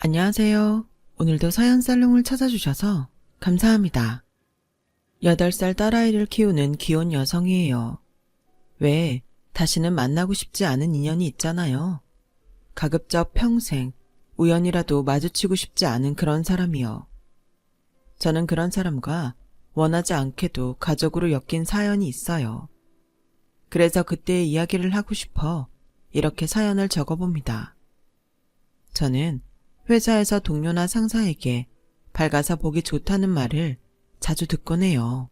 안녕하세요. 오늘도 사연 살롱을 찾아주셔서 감사합니다. 8살 딸아이를 키우는 귀여운 여성이에요. 왜 다시는 만나고 싶지 않은 인연이 있잖아요. 가급적 평생 우연이라도 마주치고 싶지 않은 그런 사람이요. 저는 그런 사람과 원하지 않게도 가족으로 엮인 사연이 있어요. 그래서 그때의 이야기를 하고 싶어 이렇게 사연을 적어봅니다. 저는 회사에서 동료나 상사에게 밝아서 보기 좋다는 말을 자주 듣곤 해요.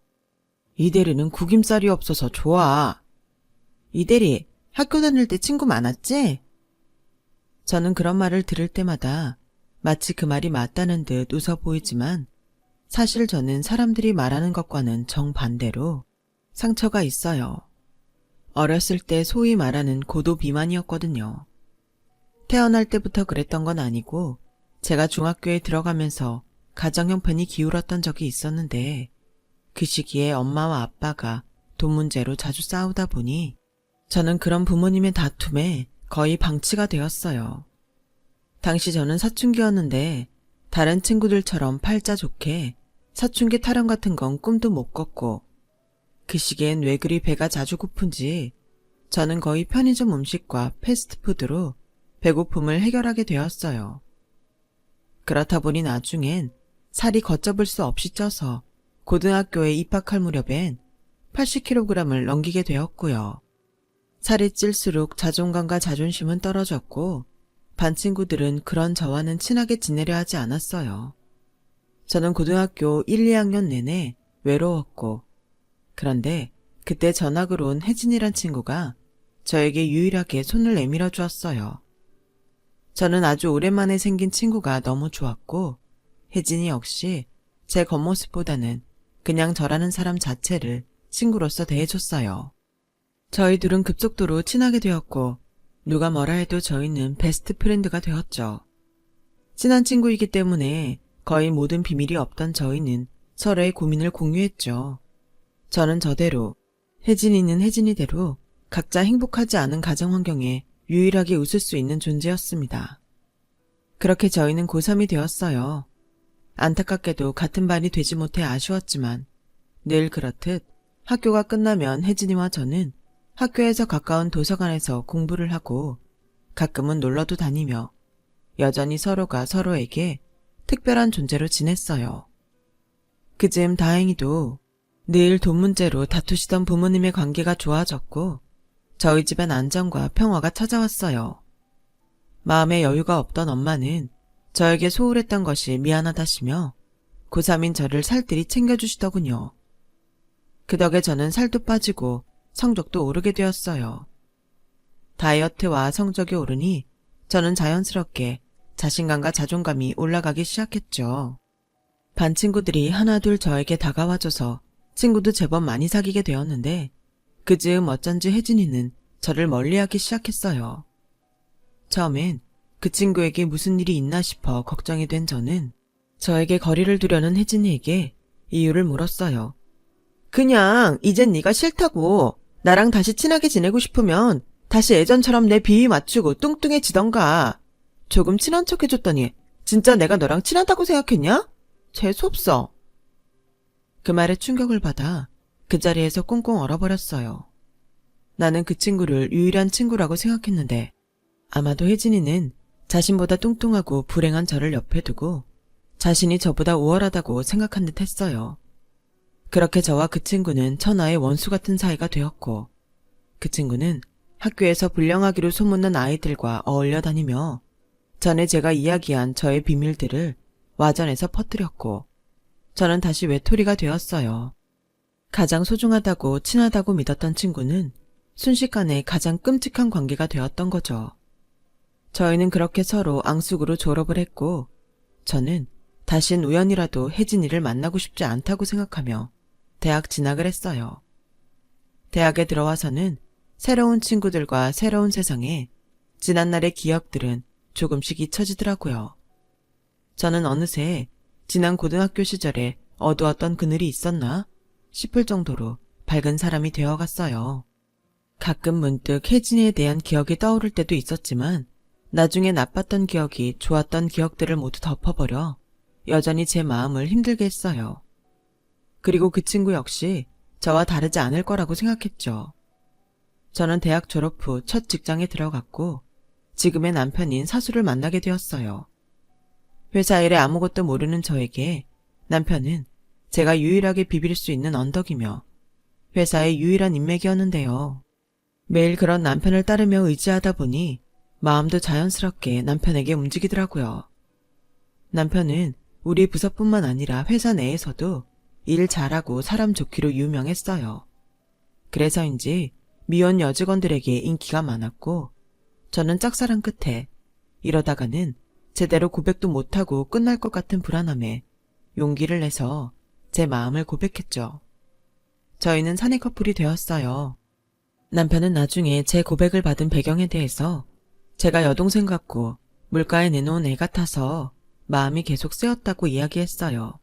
이 대리는 구김살이 없어서 좋아. 이 대리, 학교 다닐 때 친구 많았지? 저는 그런 말을 들을 때마다 마치 그 말이 맞다는 듯 웃어 보이지만 사실 저는 사람들이 말하는 것과는 정반대로 상처가 있어요. 어렸을 때 소위 말하는 고도 비만이었거든요. 태어날 때부터 그랬던 건 아니고 제가 중학교에 들어가면서 가정 형편이 기울었던 적이 있었는데 그 시기에 엄마와 아빠가 돈 문제로 자주 싸우다 보니 저는 그런 부모님의 다툼에 거의 방치가 되었어요. 당시 저는 사춘기였는데 다른 친구들처럼 팔자 좋게 사춘기 타령 같은 건 꿈도 못 꿨고 그 시기엔 왜 그리 배가 자주 고픈지 저는 거의 편의점 음식과 패스트푸드로 배고픔을 해결하게 되었어요. 그렇다 보니 나중엔 살이 걷잡을 수 없이 쪄서 고등학교에 입학할 무렵엔 80kg을 넘기게 되었고요. 살이 찔수록 자존감과 자존심은 떨어졌고 반 친구들은 그런 저와는 친하게 지내려 하지 않았어요. 저는 고등학교 1, 2학년 내내 외로웠고 그런데 그때 전학을 온 혜진이란 친구가 저에게 유일하게 손을 내밀어 주었어요. 저는 아주 오랜만에 생긴 친구가 너무 좋았고 혜진이 역시 제 겉모습보다는 그냥 저라는 사람 자체를 친구로서 대해줬어요. 저희 둘은 급속도로 친하게 되었고 누가 뭐라 해도 저희는 베스트 프렌드가 되었죠. 친한 친구이기 때문에 거의 모든 비밀이 없던 저희는 서로의 고민을 공유했죠. 저는 저대로, 혜진이는 혜진이대로 각자 행복하지 않은 가정 환경에 유일하게 웃을 수 있는 존재였습니다. 그렇게 저희는 고3이 되었어요. 안타깝게도 같은 반이 되지 못해 아쉬웠지만 늘 그렇듯 학교가 끝나면 혜진이와 저는 학교에서 가까운 도서관에서 공부를 하고 가끔은 놀러도 다니며 여전히 서로가 서로에게 특별한 존재로 지냈어요. 그즈음 다행히도 늘 돈 문제로 다투시던 부모님의 관계가 좋아졌고 저희 집엔 안정과 평화가 찾아왔어요. 마음에 여유가 없던 엄마는 저에게 소홀했던 것이 미안하다시며 고3인 저를 살뜰히 챙겨주시더군요. 그 덕에 저는 살도 빠지고 성적도 오르게 되었어요. 다이어트와 성적이 오르니 저는 자연스럽게 자신감과 자존감이 올라가기 시작했죠. 반 친구들이 하나둘 저에게 다가와줘서 친구도 제법 많이 사귀게 되었는데 그즈음 어쩐지 혜진이는 저를 멀리하기 시작했어요. 처음엔 그 친구에게 무슨 일이 있나 싶어 걱정이 된 저는 저에게 거리를 두려는 혜진이에게 이유를 물었어요. 그냥 이젠 네가 싫다고 나랑 다시 친하게 지내고 싶으면 다시 예전처럼 내 비위 맞추고 뚱뚱해지던가. 조금 친한 척 해줬더니 진짜 내가 너랑 친하다고 생각했냐? 재수없어. 그 말에 충격을 받아 그 자리에서 꽁꽁 얼어버렸어요. 나는 그 친구를 유일한 친구라고 생각했는데 아마도 혜진이는 자신보다 뚱뚱하고 불행한 저를 옆에 두고 자신이 저보다 우월하다고 생각한 듯 했어요. 그렇게 저와 그 친구는 천하의 원수 같은 사이가 되었고 그 친구는 학교에서 불량하기로 소문난 아이들과 어울려 다니며 전에 제가 이야기한 저의 비밀들을 와전에서 퍼뜨렸고 저는 다시 외톨이가 되었어요. 가장 소중하다고 친하다고 믿었던 친구는 순식간에 가장 끔찍한 관계가 되었던 거죠. 저희는 그렇게 서로 앙숙으로 졸업을 했고 저는 다신 우연이라도 혜진이를 만나고 싶지 않다고 생각하며 대학 진학을 했어요. 대학에 들어와서는 새로운 친구들과 새로운 세상에 지난날의 기억들은 조금씩 잊혀지더라고요. 저는 어느새 지난 고등학교 시절에 어두웠던 그늘이 있었나 싶을 정도로 밝은 사람이 되어갔어요. 가끔 문득 혜진이에 대한 기억이 떠오를 때도 있었지만 나중에 나빴던 기억이 좋았던 기억들을 모두 덮어버려 여전히 제 마음을 힘들게 했어요. 그리고 그 친구 역시 저와 다르지 않을 거라고 생각했죠. 저는 대학 졸업 후 첫 직장에 들어갔고 지금의 남편인 사수를 만나게 되었어요. 회사 일에 아무것도 모르는 저에게 남편은 제가 유일하게 비빌 수 있는 언덕이며 회사의 유일한 인맥이었는데요. 매일 그런 남편을 따르며 의지하다 보니 마음도 자연스럽게 남편에게 움직이더라고요. 남편은 우리 부서뿐만 아니라 회사 내에서도 일 잘하고 사람 좋기로 유명했어요. 그래서인지 미혼 여직원들에게 인기가 많았고 저는 짝사랑 끝에 이러다가는 제대로 고백도 못하고 끝날 것 같은 불안함에 용기를 내서 제 마음을 고백했죠. 저희는 사내 커플이 되었어요. 남편은 나중에 제 고백을 받은 배경에 대해서 제가 여동생 같고 물가에 내놓은 애 같아서 마음이 계속 쓰였다고 이야기했어요.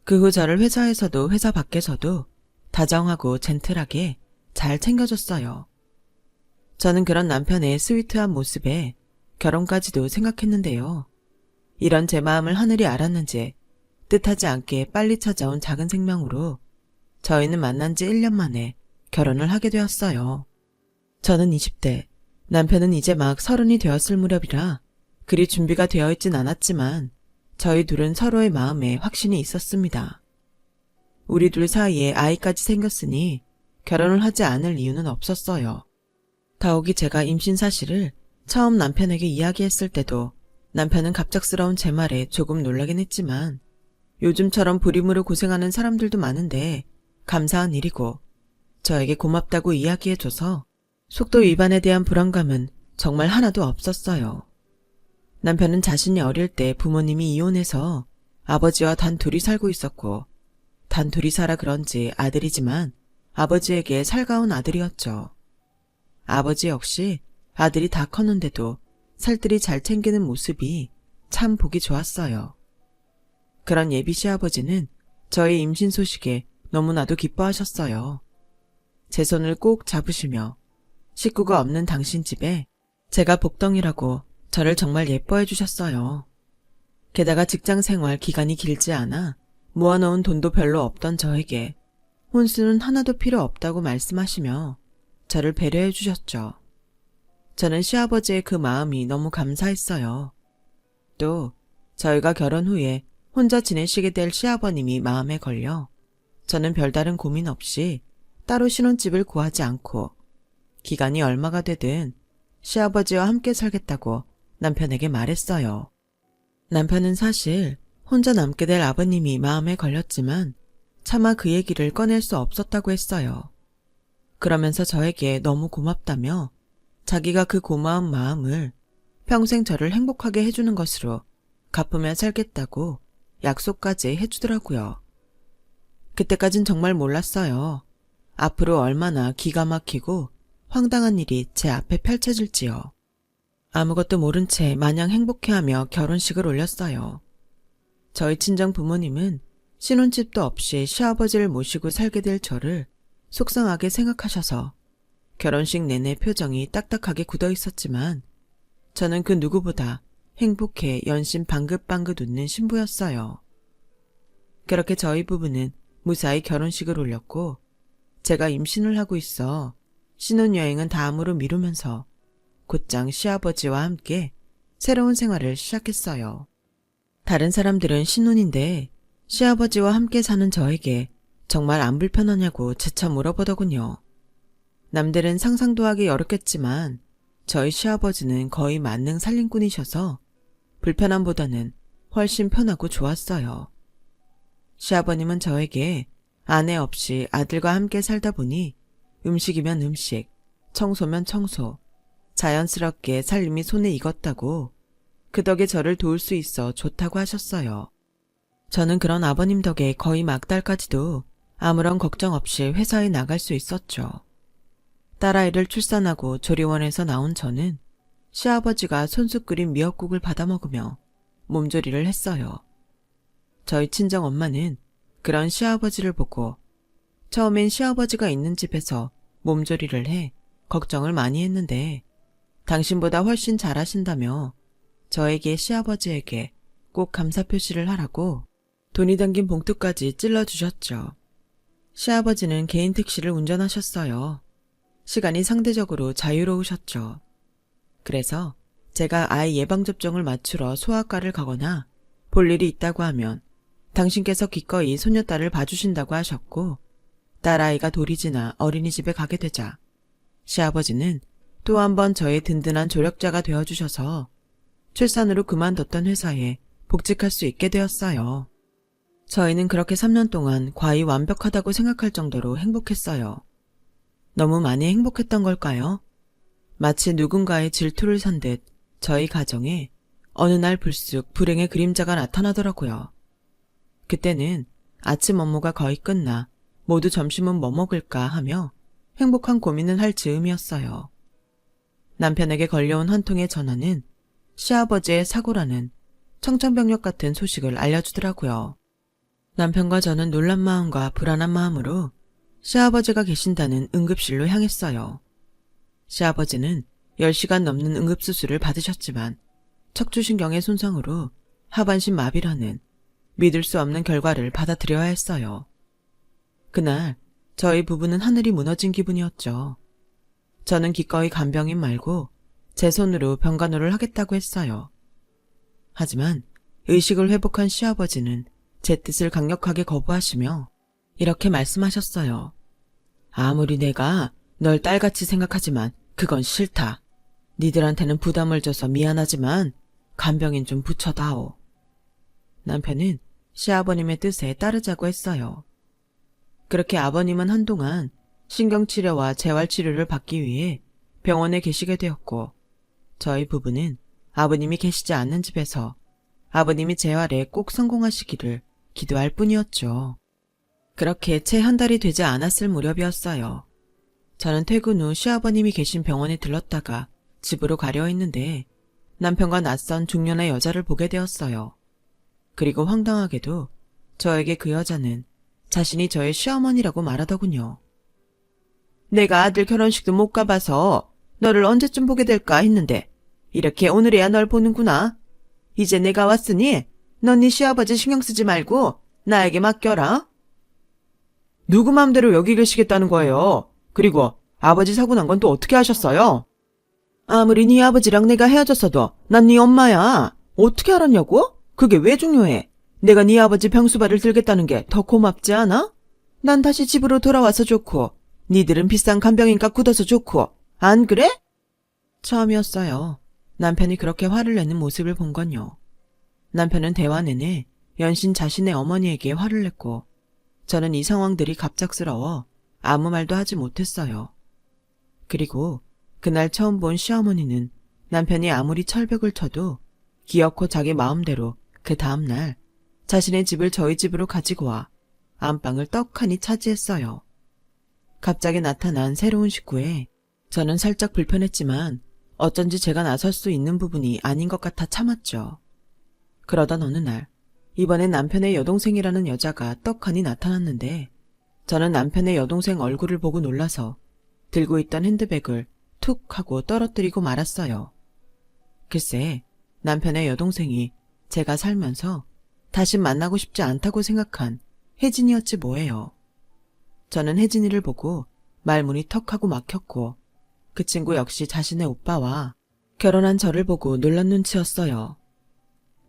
그 후 저를 회사에서도 회사 밖에서도 다정하고 젠틀하게 잘 챙겨줬어요. 저는 그런 남편의 스위트한 모습에 결혼까지도 생각했는데요. 이런 제 마음을 하늘이 알았는지 뜻하지 않게 빨리 찾아온 작은 생명으로 저희는 만난 지 1년 만에 결혼을 하게 되었어요. 저는 20대, 남편은 이제 막 30이 되었을 무렵이라 그리 준비가 되어 있진 않았지만 저희 둘은 서로의 마음에 확신이 있었습니다. 우리 둘 사이에 아이까지 생겼으니 결혼을 하지 않을 이유는 없었어요. 더욱이 제가 임신 사실을 처음 남편에게 이야기했을 때도 남편은 갑작스러운 제 말에 조금 놀라긴 했지만 요즘처럼 불임으로 고생하는 사람들도 많은데 감사한 일이고 저에게 고맙다고 이야기해줘서 속도 위반에 대한 불안감은 정말 하나도 없었어요. 남편은 자신이 어릴 때 부모님이 이혼해서 아버지와 단 둘이 살고 있었고 단 둘이 살아 그런지 아들이지만 아버지에게 살가운 아들이었죠. 아버지 역시 아들이 다 컸는데도 살뜰히 잘 챙기는 모습이 참 보기 좋았어요. 그런 예비 시아버지는 저의 임신 소식에 너무나도 기뻐하셨어요. 제 손을 꼭 잡으시며 식구가 없는 당신 집에 제가 복덩이라고 저를 정말 예뻐해 주셨어요. 게다가 직장 생활 기간이 길지 않아 모아놓은 돈도 별로 없던 저에게 혼수는 하나도 필요 없다고 말씀하시며 저를 배려해 주셨죠. 저는 시아버지의 그 마음이 너무 감사했어요. 또 저희가 결혼 후에 혼자 지내시게 될 시아버님이 마음에 걸려 저는 별다른 고민 없이 따로 신혼집을 구하지 않고 기간이 얼마가 되든 시아버지와 함께 살겠다고 남편에게 말했어요. 남편은 사실 혼자 남게 될 아버님이 마음에 걸렸지만 차마 그 얘기를 꺼낼 수 없었다고 했어요. 그러면서 저에게 너무 고맙다며 자기가 그 고마운 마음을 평생 저를 행복하게 해주는 것으로 갚으며 살겠다고 약속까지 해주더라고요. 그때까진 정말 몰랐어요. 앞으로 얼마나 기가 막히고 황당한 일이 제 앞에 펼쳐질지요. 아무것도 모른 채 마냥 행복해하며 결혼식을 올렸어요. 저희 친정 부모님은 신혼집도 없이 시아버지를 모시고 살게 될 저를 속상하게 생각하셔서 결혼식 내내 표정이 딱딱하게 굳어 있었지만 저는 그 누구보다 행복해 연신 방긋방긋 웃는 신부였어요. 그렇게 저희 부부는 무사히 결혼식을 올렸고 제가 임신을 하고 있어 신혼여행은 다음으로 미루면서 곧장 시아버지와 함께 새로운 생활을 시작했어요. 다른 사람들은 신혼인데 시아버지와 함께 사는 저에게 정말 안 불편하냐고 재차 물어보더군요. 남들은 상상도 하기 어렵겠지만 저희 시아버지는 거의 만능 살림꾼이셔서 불편함보다는 훨씬 편하고 좋았어요. 시아버님은 저에게 아내 없이 아들과 함께 살다 보니 음식이면 음식, 청소면 청소, 자연스럽게 살림이 손에 익었다고 그 덕에 저를 도울 수 있어 좋다고 하셨어요. 저는 그런 아버님 덕에 거의 막달까지도 아무런 걱정 없이 회사에 나갈 수 있었죠. 딸아이를 출산하고 조리원에서 나온 저는 시아버지가 손수 끓인 미역국을 받아 먹으며 몸조리를 했어요. 저희 친정엄마는 그런 시아버지를 보고 처음엔 시아버지가 있는 집에서 몸조리를 해 걱정을 많이 했는데 당신보다 훨씬 잘하신다며 저에게 시아버지에게 꼭 감사 표시를 하라고 돈이 담긴 봉투까지 찔러주셨죠. 시아버지는 개인 택시를 운전하셨어요. 시간이 상대적으로 자유로우셨죠. 그래서 제가 아이 예방접종을 맞추러 소아과를 가거나 볼 일이 있다고 하면 당신께서 기꺼이 손녀딸을 봐주신다고 하셨고, 딸아이가 돌이 지나 어린이집에 가게 되자 시아버지는 또 한 번 저의 든든한 조력자가 되어주셔서 출산으로 그만뒀던 회사에 복직할 수 있게 되었어요. 저희는 그렇게 3년 동안 과히 완벽하다고 생각할 정도로 행복했어요. 너무 많이 행복했던 걸까요? 마치 누군가의 질투를 산 듯 저희 가정에 어느 날 불쑥 불행의 그림자가 나타나더라고요. 그때는 아침 업무가 거의 끝나 모두 점심은 뭐 먹을까 하며 행복한 고민을 할 즈음이었어요. 남편에게 걸려온 한 통의 전화는 시아버지의 사고라는 청천벽력 같은 소식을 알려주더라고요. 남편과 저는 놀란 마음과 불안한 마음으로 시아버지가 계신다는 응급실로 향했어요. 시아버지는 10시간 넘는 응급수술을 받으셨지만 척추신경의 손상으로 하반신 마비라는 믿을 수 없는 결과를 받아들여야 했어요. 그날 저희 부부는 하늘이 무너진 기분이었죠. 저는 기꺼이 간병인 말고 제 손으로 병간호를 하겠다고 했어요. 하지만 의식을 회복한 시아버지는 제 뜻을 강력하게 거부하시며 이렇게 말씀하셨어요. 아무리 내가 널 딸같이 생각하지만 그건 싫다. 니들한테는 부담을 줘서 미안하지만 간병인 좀 붙여다오. 남편은 시아버님의 뜻에 따르자고 했어요. 그렇게 아버님은 한동안 신경치료와 재활치료를 받기 위해 병원에 계시게 되었고, 저희 부부는 아버님이 계시지 않는 집에서 아버님이 재활에 꼭 성공하시기를 기도할 뿐이었죠. 그렇게 채 한 달이 되지 않았을 무렵이었어요. 저는 퇴근 후 시아버님이 계신 병원에 들렀다가 집으로 가려 했는데 남편과 낯선 중년의 여자를 보게 되었어요. 그리고 황당하게도 저에게 그 여자는 자신이 저의 시어머니라고 말하더군요. 내가 아들 결혼식도 못 가봐서 너를 언제쯤 보게 될까 했는데 이렇게 오늘에야 널 보는구나. 이제 내가 왔으니 넌 네 시아버지 신경 쓰지 말고 나에게 맡겨라. 누구 맘대로 여기 계시겠다는 거예요. 그리고 아버지 사고 난 건 또 어떻게 하셨어요? 아무리 네 아버지랑 내가 헤어졌어도 난 네 엄마야. 어떻게 알았냐고? 그게 왜 중요해? 내가 네 아버지 병수발을 들겠다는 게 더 고맙지 않아? 난 다시 집으로 돌아와서 좋고 니들은 비싼 간병인값 굳어서 좋고 안 그래? 처음이었어요. 남편이 그렇게 화를 내는 모습을 본 건요. 남편은 대화 내내 연신 자신의 어머니에게 화를 냈고 저는 이 상황들이 갑작스러워 아무 말도 하지 못했어요. 그리고 그날 처음 본 시어머니는 남편이 아무리 철벽을 쳐도 기어코 자기 마음대로 그 다음날 자신의 집을 저희 집으로 가지고 와 안방을 떡하니 차지했어요. 갑자기 나타난 새로운 식구에 저는 살짝 불편했지만 어쩐지 제가 나설 수 있는 부분이 아닌 것 같아 참았죠. 그러던 어느 날 이번엔 남편의 여동생이라는 여자가 떡하니 나타났는데 저는 남편의 여동생 얼굴을 보고 놀라서 들고 있던 핸드백을 툭 하고 떨어뜨리고 말았어요. 글쎄, 남편의 여동생이 제가 살면서 다시 만나고 싶지 않다고 생각한 혜진이었지 뭐예요. 저는 혜진이를 보고 말문이 턱 하고 막혔고 그 친구 역시 자신의 오빠와 결혼한 저를 보고 놀란 눈치였어요.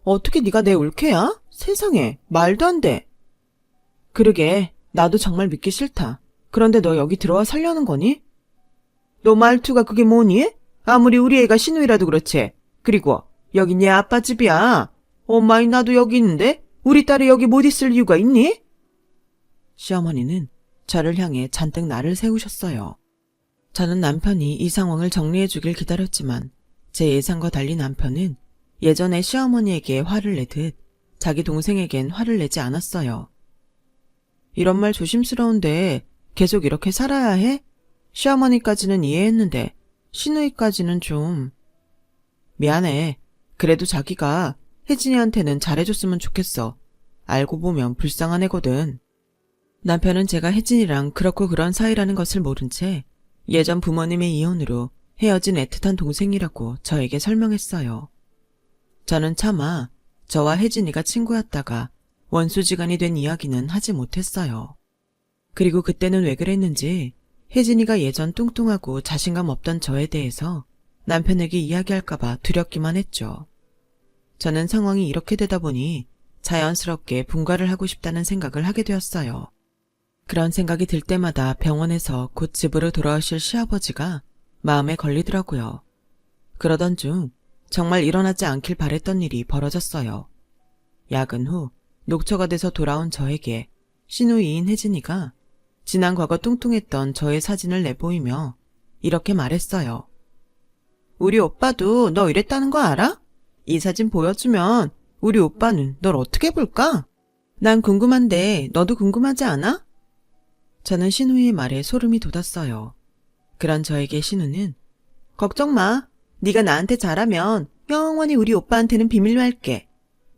어떻게 네가 내 올케야? 세상에, 말도 안 돼. 그러게, 나도 정말 믿기 싫다. 그런데 너 여기 들어와 살려는 거니? 너 말투가 그게 뭐니? 아무리 우리 애가 시누이라도 그렇지. 그리고 여기 네 아빠 집이야. 엄마이 나도 여기 있는데 우리 딸이 여기 못 있을 이유가 있니? 시어머니는 저를 향해 잔뜩 날을 세우셨어요. 저는 남편이 이 상황을 정리해주길 기다렸지만 제 예상과 달리 남편은 예전에 시어머니에게 화를 내듯 자기 동생에겐 화를 내지 않았어요. 이런 말 조심스러운데 계속 이렇게 살아야 해? 시어머니까지는 이해했는데 시누이까지는 좀... 미안해. 그래도 자기가 혜진이한테는 잘해줬으면 좋겠어. 알고 보면 불쌍한 애거든. 남편은 제가 혜진이랑 그렇고 그런 사이라는 것을 모른 채 예전 부모님의 이혼으로 헤어진 애틋한 동생이라고 저에게 설명했어요. 저는 차마 저와 혜진이가 친구였다가 원수지간이 된 이야기는 하지 못했어요. 그리고 그때는 왜 그랬는지 혜진이가 예전 뚱뚱하고 자신감 없던 저에 대해서 남편에게 이야기할까봐 두렵기만 했죠. 저는 상황이 이렇게 되다 보니 자연스럽게 분가를 하고 싶다는 생각을 하게 되었어요. 그런 생각이 들 때마다 병원에서 곧 집으로 돌아오실 시아버지가 마음에 걸리더라고요. 그러던 중 정말 일어나지 않길 바랬던 일이 벌어졌어요. 야근 후 녹초가 돼서 돌아온 저에게 시누이인 혜진이가 지난 과거 뚱뚱했던 저의 사진을 내보이며 이렇게 말했어요. 우리 오빠도 너 이랬다는 거 알아? 이 사진 보여주면 우리 오빠는 널 어떻게 볼까? 난 궁금한데 너도 궁금하지 않아? 저는 신우의 말에 소름이 돋았어요. 그런 저에게 신우는 걱정 마. 네가 나한테 잘하면 영원히 우리 오빠한테는 비밀로 할게.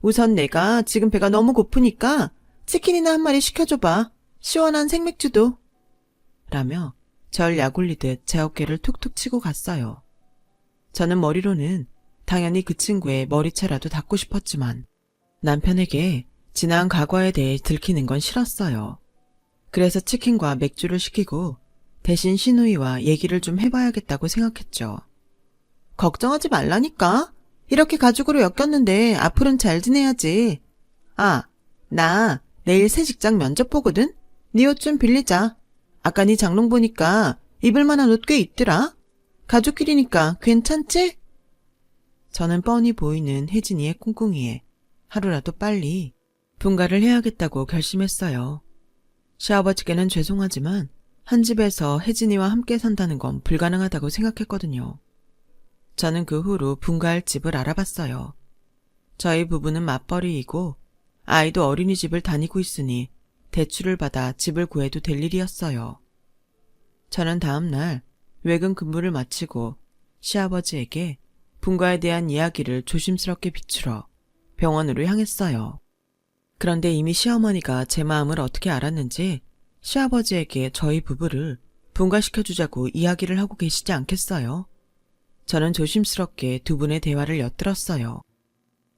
우선 내가 지금 배가 너무 고프니까 치킨이나 한 마리 시켜줘봐. 시원한 생맥주도. 라며 절 약올리듯 제 어깨를 툭툭 치고 갔어요. 저는 머리로는 당연히 그 친구의 머리채라도 닿고 싶었지만 남편에게 지난 과거에 대해 들키는 건 싫었어요. 그래서 치킨과 맥주를 시키고 대신 시누이와 얘기를 좀 해봐야겠다고 생각했죠. 걱정하지 말라니까. 이렇게 가족으로 엮였는데 앞으로는 잘 지내야지. 아, 나 내일 새 직장 면접 보거든? 네 옷 좀 빌리자. 아까 네 장롱 보니까 입을 만한 옷 꽤 있더라. 가족끼리니까 괜찮지? 저는 뻔히 보이는 혜진이의 꿍꿍이에 하루라도 빨리 분가를 해야겠다고 결심했어요. 시아버지께는 죄송하지만 한 집에서 혜진이와 함께 산다는 건 불가능하다고 생각했거든요. 저는 그 후로 분가할 집을 알아봤어요. 저희 부부는 맞벌이이고 아이도 어린이집을 다니고 있으니 대출을 받아 집을 구해도 될 일이었어요. 저는 다음 날 외근 근무를 마치고 시아버지에게 분가에 대한 이야기를 조심스럽게 비추러 병원으로 향했어요. 그런데 이미 시어머니가 제 마음을 어떻게 알았는지 시아버지에게 저희 부부를 분가시켜주자고 이야기를 하고 계시지 않겠어요? 저는 조심스럽게 두 분의 대화를 엿들었어요.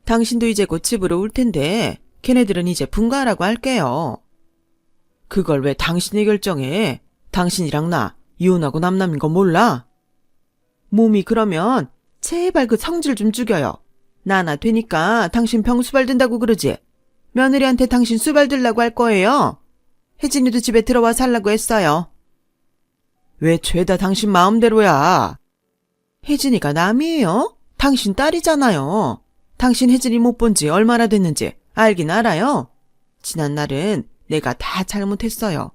당신도 이제 곧 집으로 올 텐데 걔네들은 이제 분가하라고 할게요. 그걸 왜 당신이 결정해? 당신이랑 나 이혼하고 남남인 거 몰라? 몸이 그러면 제발 그 성질 좀 죽여요. 나나 되니까 당신 병 수발든다고 그러지. 며느리한테 당신 수발들라고 할 거예요. 혜진이도 집에 들어와 살라고 했어요. 왜 죄다 당신 마음대로야? 혜진이가 남이에요? 당신 딸이잖아요. 당신 혜진이 못 본 지 얼마나 됐는지 알긴 알아요. 지난 날은 내가 다 잘못했어요.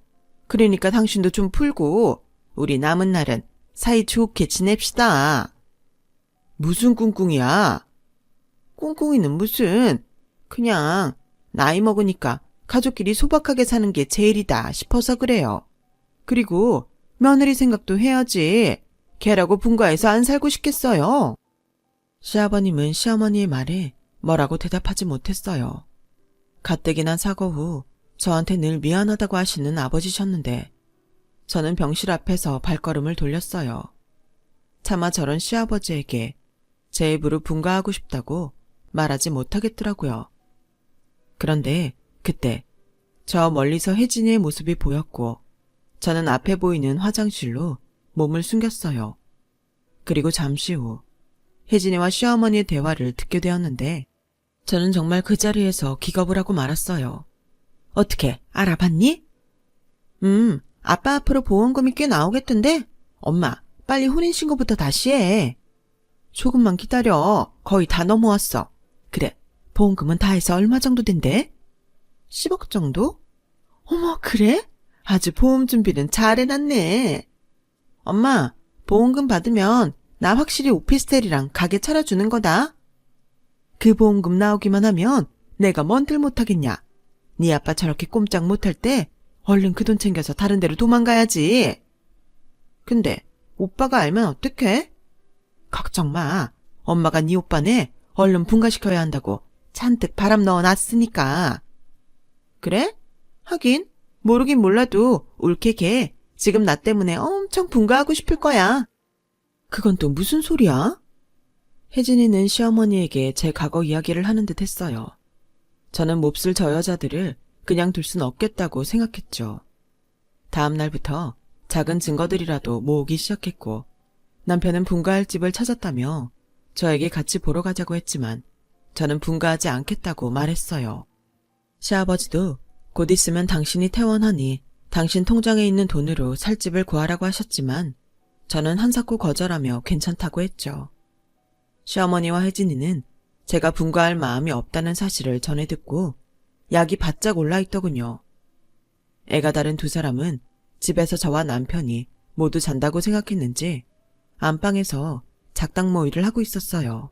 그러니까 당신도 좀 풀고 우리 남은 날은 사이좋게 지냅시다. 무슨 꿍꿍이야? 꿍꿍이는 무슨, 그냥 나이 먹으니까 가족끼리 소박하게 사는 게 제일이다 싶어서 그래요. 그리고 며느리 생각도 해야지. 걔라고 분가해서 안 살고 싶겠어요. 시아버님은 시어머니의 말에 뭐라고 대답하지 못했어요. 가뜩이나 사고 후 저한테 늘 미안하다고 하시는 아버지셨는데 저는 병실 앞에서 발걸음을 돌렸어요. 차마 저런 시아버지에게 제 입으로 분가하고 싶다고 말하지 못하겠더라고요. 그런데 그때 저 멀리서 혜진이의 모습이 보였고 저는 앞에 보이는 화장실로 몸을 숨겼어요. 그리고 잠시 후 혜진이와 시어머니의 대화를 듣게 되었는데 저는 정말 그 자리에서 기겁을 하고 말았어요. 어떻게 알아봤니? 아빠 앞으로 보험금이 꽤 나오겠던데? 엄마, 빨리 혼인신고부터 다시 해. 조금만 기다려. 거의 다 넘어왔어. 그래, 보험금은 다 해서 얼마 정도 된대? 10억 정도? 어머, 그래? 아주 보험 준비는 잘 해놨네. 엄마, 보험금 받으면 나 확실히 오피스텔이랑 가게 차려주는 거다. 그 보험금 나오기만 하면 내가 뭔들 못하겠냐. 네 아빠 저렇게 꼼짝 못할 때 얼른 그 돈 챙겨서 다른 데로 도망가야지. 근데 오빠가 알면 어떡해? 걱정 마. 엄마가 네 오빠네 얼른 분가시켜야 한다고 잔뜩 바람 넣어놨으니까. 그래? 하긴 모르긴 몰라도 올케 걔 지금 나 때문에 엄청 분가하고 싶을 거야. 그건 또 무슨 소리야? 혜진이는 시어머니에게 제 과거 이야기를 하는 듯 했어요. 저는 몹쓸 저 여자들을 그냥 둘 순 없겠다고 생각했죠. 다음 날부터 작은 증거들이라도 모으기 시작했고 남편은 분가할 집을 찾았다며 저에게 같이 보러 가자고 했지만 저는 분가하지 않겠다고 말했어요. 시아버지도 곧 있으면 당신이 퇴원하니 당신 통장에 있는 돈으로 살 집을 구하라고 하셨지만 저는 한사코 거절하며 괜찮다고 했죠. 시어머니와 혜진이는 제가 분가할 마음이 없다는 사실을 전해 듣고 약이 바짝 올라있더군요. 애가 다른 두 사람은 집에서 저와 남편이 모두 잔다고 생각했는지 안방에서 작당 모의를 하고 있었어요.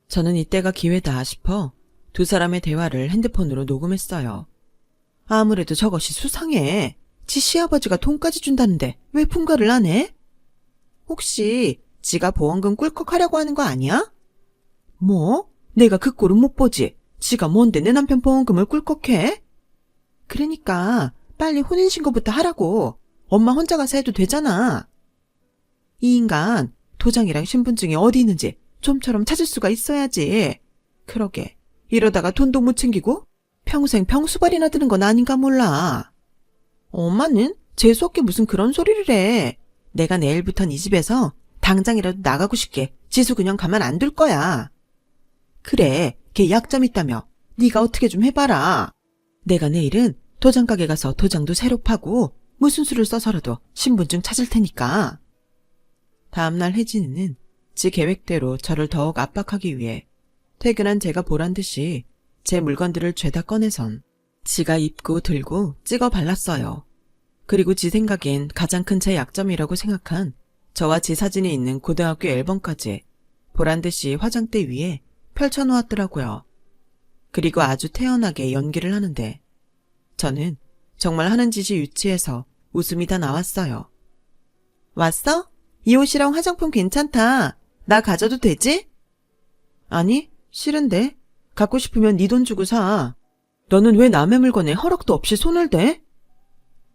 저는 이때가 기회다 싶어 두 사람의 대화를 핸드폰으로 녹음했어요. 아무래도 저것이 수상해. 지 시아버지가 돈까지 준다는데 왜 분가를 안 해? 혹시 지가 보험금 꿀꺽하려고 하는 거 아니야? 뭐? 내가 그 꼴은 못 보지. 지가 뭔데 내 남편 보험금을 꿀꺽해? 그러니까 빨리 혼인신고부터 하라고. 엄마 혼자 가서 해도 되잖아. 이 인간 도장이랑 신분증이 어디 있는지 좀처럼 찾을 수가 있어야지. 그러게 이러다가 돈도 못 챙기고 평생 병수발이나 드는 건 아닌가 몰라. 엄마는 재수없게 무슨 그런 소리를 해. 내가 내일부턴 이 집에서 당장이라도 나가고 싶게 지수 그냥 가만 안 둘 거야. 그래, 걔 약점 있다며. 네가 어떻게 좀 해봐라. 내가 내일은 도장 가게 가서 도장도 새로 파고 무슨 수를 써서라도 신분증 찾을 테니까. 다음날 혜진이는 지 계획대로 저를 더욱 압박하기 위해 퇴근한 제가 보란 듯이 제 물건들을 죄다 꺼내선 지가 입고 들고 찍어 발랐어요. 그리고 지 생각엔 가장 큰 제 약점이라고 생각한 저와 지 사진이 있는 고등학교 앨범까지 보란 듯이 화장대 위에 펼쳐놓았더라고요. 그리고 아주 태연하게 연기를 하는데 저는 정말 하는 짓이 유치해서 웃음이 다 나왔어요. 왔어? 이 옷이랑 화장품 괜찮다. 나 가져도 되지? 아니, 싫은데. 갖고 싶으면 네 돈 주고 사. 너는 왜 남의 물건에 허락도 없이 손을 대?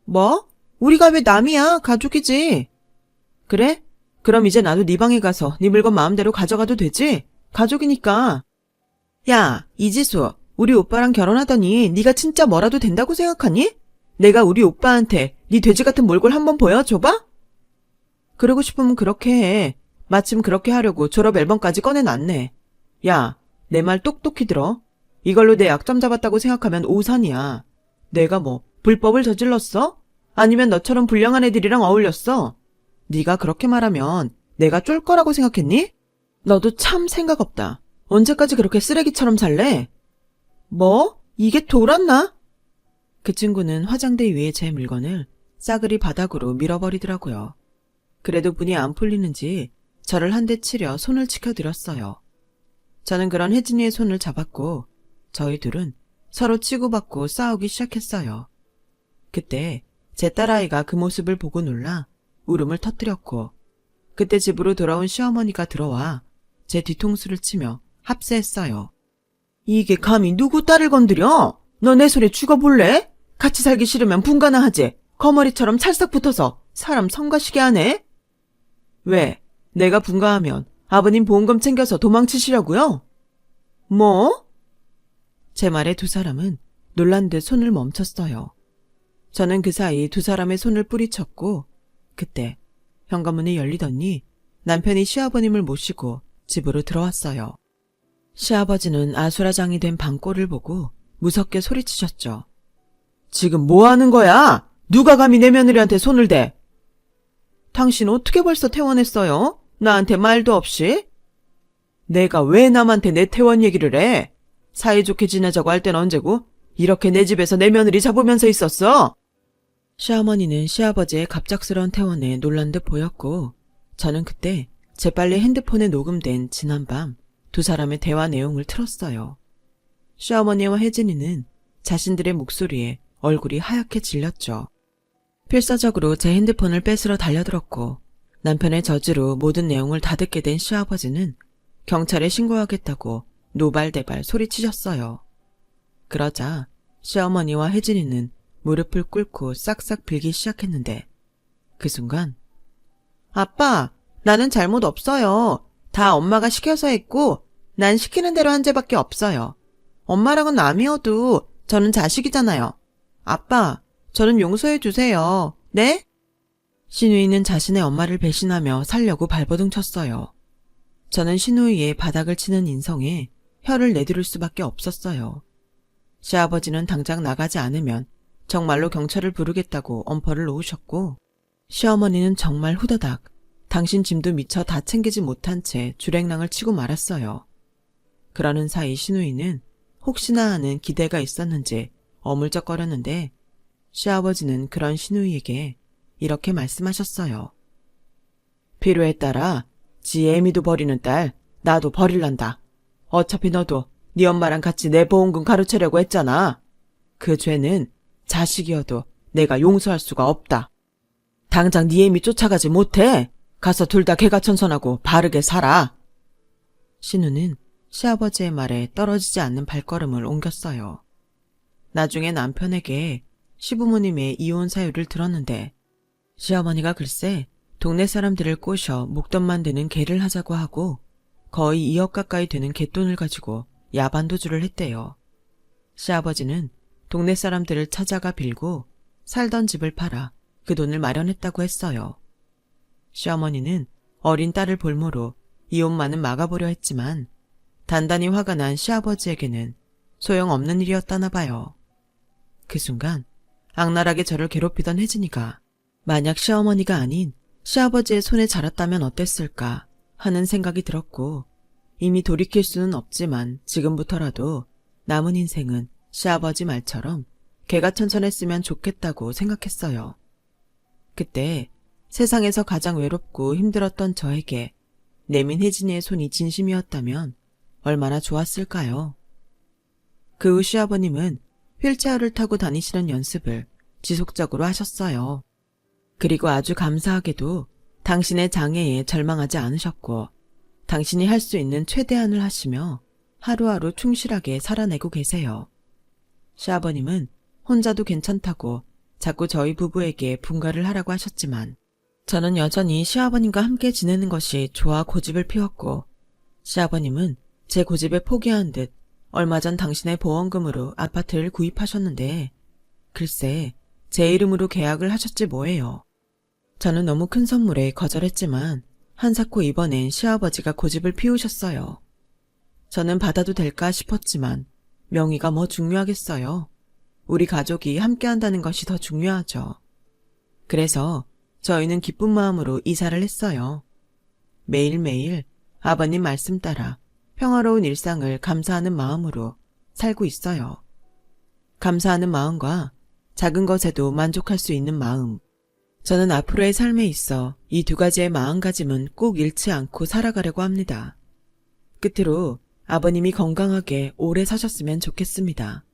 뭐? 우리가 왜 남이야? 가족이지. 그래? 그럼 이제 나도 네 방에 가서 네 물건 마음대로 가져가도 되지? 가족이니까. 야, 이지수, 우리 오빠랑 결혼하더니 네가 진짜 뭐라도 된다고 생각하니? 내가 우리 오빠한테 네 돼지 같은 몰골 한번 보여줘봐? 그러고 싶으면 그렇게 해. 마침 그렇게 하려고 졸업 앨범까지 꺼내놨네. 야, 내 말 똑똑히 들어. 이걸로 내 약점 잡았다고 생각하면 오산이야. 내가 뭐 불법을 저질렀어? 아니면 너처럼 불량한 애들이랑 어울렸어? 네가 그렇게 말하면 내가 쫄 거라고 생각했니? 너도 참 생각 없다. 언제까지 그렇게 쓰레기처럼 살래? 뭐? 이게 돌았나? 그 친구는 화장대 위에 제 물건을 싸그리 바닥으로 밀어버리더라고요. 그래도 분이 안 풀리는지 저를 한 대 치려 손을 치켜들었어요. 저는 그런 혜진이의 손을 잡았고 저희 둘은 서로 치고받고 싸우기 시작했어요. 그때 제 딸아이가 그 모습을 보고 놀라 울음을 터뜨렸고 그때 집으로 돌아온 시어머니가 들어와 제 뒤통수를 치며 합세했어요. 이게 감히 누구 딸을 건드려? 너 내 소리 죽어볼래? 같이 살기 싫으면 분가나 하지. 거머리처럼 찰싹 붙어서 사람 성가시게 하네? 왜? 내가 분가하면 아버님 보험금 챙겨서 도망치시려고요? 뭐? 제 말에 두 사람은 놀란 듯 손을 멈췄어요. 저는 그 사이 두 사람의 손을 뿌리쳤고 그때 현관문이 열리더니 남편이 시아버님을 모시고 집으로 들어왔어요. 시아버지는 아수라장이 된 방꼴을 보고 무섭게 소리치셨죠. 지금 뭐 하는 거야? 누가 감히 내 며느리한테 손을 대? 당신 어떻게 벌써 퇴원했어요? 나한테 말도 없이? 내가 왜 남한테 내 퇴원 얘기를 해? 사이좋게 지내자고 할 땐 언제고? 이렇게 내 집에서 내 며느리 잡으면서 있었어? 시어머니는 시아버지의 갑작스러운 퇴원에 놀란 듯 보였고 저는 그때 재빨리 핸드폰에 녹음된 지난밤 두 사람의 대화 내용을 틀었어요. 시어머니와 혜진이는 자신들의 목소리에 얼굴이 하얗게 질렸죠. 필사적으로 제 핸드폰을 뺏으러 달려들었고 남편의 저지로 모든 내용을 다 듣게 된 시아버지는 경찰에 신고하겠다고 노발대발 소리치셨어요. 그러자 시어머니와 혜진이는 무릎을 꿇고 싹싹 빌기 시작했는데 그 순간 아빠, 나는 잘못 없어요. 다 엄마가 시켜서 했고 난 시키는 대로 한 죄밖에 없어요. 엄마랑은 남이어도 저는 자식이잖아요. 아빠, 저는 용서해 주세요. 네? 신우이는 자신의 엄마를 배신하며 살려고 발버둥 쳤어요. 저는 신우이의 바닥을 치는 인성에 혀를 내두를 수밖에 없었어요. 시아버지는 당장 나가지 않으면 정말로 경찰을 부르겠다고 엄포를 놓으셨고, 시어머니는 정말 후다닥 당신 짐도 미처 다 챙기지 못한 채 주랭랑을 치고 말았어요. 그러는 사이 신우이는 혹시나 하는 기대가 있었는지 어물쩍거렸는데, 시아버지는 그런 신우이에게 이렇게 말씀하셨어요. 필요에 따라 지 애미도 버리는 딸 나도 버릴란다. 어차피 너도 네 엄마랑 같이 내 보험금 가로채려고 했잖아. 그 죄는 자식이어도 내가 용서할 수가 없다. 당장 네 애미 쫓아가지 못해. 가서 둘 다 개가천선하고 바르게 살아. 신우는 시아버지의 말에 떨어지지 않는 발걸음을 옮겼어요. 나중에 남편에게 시부모님의 이혼 사유를 들었는데, 시어머니가 글쎄 동네 사람들을 꼬셔 목돈 만드는 개를 하자고 하고 거의 2억 가까이 되는 갯돈을 가지고 야반도주를 했대요. 시아버지는 동네 사람들을 찾아가 빌고 살던 집을 팔아 그 돈을 마련했다고 했어요. 시어머니는 어린 딸을 볼모로 이혼만은 막아보려 했지만 단단히 화가 난 시아버지에게는 소용없는 일이었다나 봐요. 그 순간 악랄하게 저를 괴롭히던 혜진이가 만약 시어머니가 아닌 시아버지의 손에 자랐다면 어땠을까 하는 생각이 들었고, 이미 돌이킬 수는 없지만 지금부터라도 남은 인생은 시아버지 말처럼 개가천선했으면 좋겠다고 생각했어요. 그때 세상에서 가장 외롭고 힘들었던 저에게 내민 혜진이의 손이 진심이었다면 얼마나 좋았을까요? 그 후 시아버님은 휠체어를 타고 다니시는 연습을 지속적으로 하셨어요. 그리고 아주 감사하게도 당신의 장애에 절망하지 않으셨고, 당신이 할 수 있는 최대한을 하시며 하루하루 충실하게 살아내고 계세요. 시아버님은 혼자도 괜찮다고 자꾸 저희 부부에게 분가를 하라고 하셨지만, 저는 여전히 시아버님과 함께 지내는 것이 좋아 고집을 피웠고, 시아버님은 제 고집에 포기한 듯 얼마 전 당신의 보험금으로 아파트를 구입하셨는데, 글쎄 제 이름으로 계약을 하셨지 뭐예요. 저는 너무 큰 선물에 거절했지만 한사코 이번엔 시아버지가 고집을 피우셨어요. 저는 받아도 될까 싶었지만 명의가 뭐 중요하겠어요. 우리 가족이 함께한다는 것이 더 중요하죠. 그래서 저희는 기쁜 마음으로 이사를 했어요. 매일매일 아버님 말씀 따라 평화로운 일상을 감사하는 마음으로 살고 있어요. 감사하는 마음과 작은 것에도 만족할 수 있는 마음. 저는 앞으로의 삶에 있어 이 두 가지의 마음가짐은 꼭 잃지 않고 살아가려고 합니다. 끝으로 아버님이 건강하게 오래 사셨으면 좋겠습니다.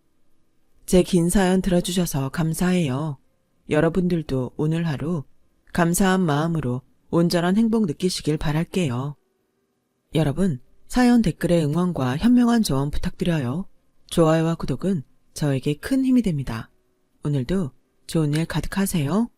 제 긴 사연 들어주셔서 감사해요. 여러분들도 오늘 하루 감사한 마음으로 온전한 행복 느끼시길 바랄게요. 여러분, 사연 댓글에 응원과 현명한 조언 부탁드려요. 좋아요와 구독은 저에게 큰 힘이 됩니다. 오늘도 좋은 일 가득하세요.